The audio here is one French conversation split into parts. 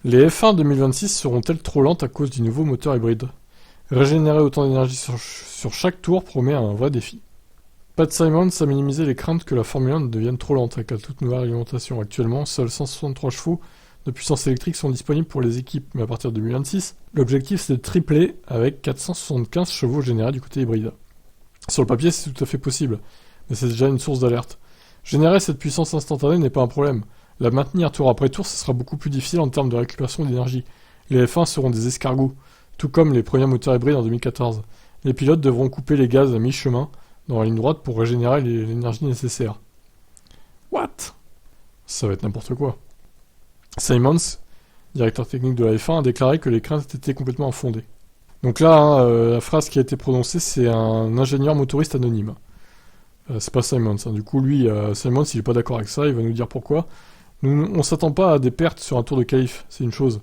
Les F1 2026 seront-elles trop lentes à cause du nouveau moteur hybride? Régénérer autant d'énergie sur chaque tour promet un vrai défi. Pat Simons a minimisé les craintes que la Formule 1 devienne trop lente avec la toute nouvelle réglementation. Actuellement, seuls 163 chevaux de puissance électrique sont disponibles pour les équipes, mais à partir de 2026, l'objectif c'est de tripler avec 475 chevaux générés du côté hybride. Sur le papier, c'est tout à fait possible, mais c'est déjà une source d'alerte. Générer cette puissance instantanée n'est pas un problème. La maintenir tour après tour, ce sera beaucoup plus difficile en termes de récupération d'énergie. Les F1 seront des escargots, tout comme les premiers moteurs hybrides en 2014. Les pilotes devront couper les gaz à mi-chemin dans la ligne droite pour régénérer l'énergie nécessaire. What? Ça va être n'importe quoi. Simons, directeur technique de la F1, a déclaré que les craintes étaient complètement infondées. Donc là, la phrase qui a été prononcée, c'est un ingénieur motoriste anonyme. C'est pas Simons. Du coup, lui, Simons, il est pas d'accord avec ça, il va nous dire pourquoi. Nous, on s'attend pas à des pertes sur un tour de qualif, c'est une chose.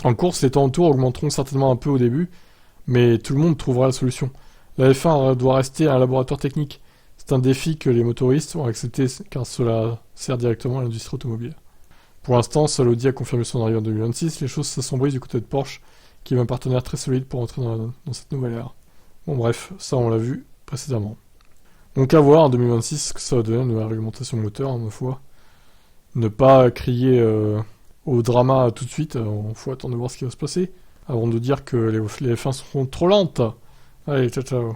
En course, les temps de tour augmenteront certainement un peu au début, mais tout le monde trouvera la solution. La F1 doit rester un laboratoire technique. C'est un défi que les motoristes ont accepté car cela sert directement à l'industrie automobile. Pour l'instant, seul Audi a confirmé son arrivée en 2026, les choses s'assombrissent du côté de Porsche, qui est un partenaire très solide pour entrer dans cette nouvelle ère. Bon bref, ça on l'a vu précédemment. Donc à voir en 2026 ce que ça va donner, une nouvelle réglementation moteur, ma foi. Ne pas crier au drama tout de suite, il faut attendre de voir ce qui va se passer, avant de dire que les F1 seront trop lentes. Allez, ciao ciao.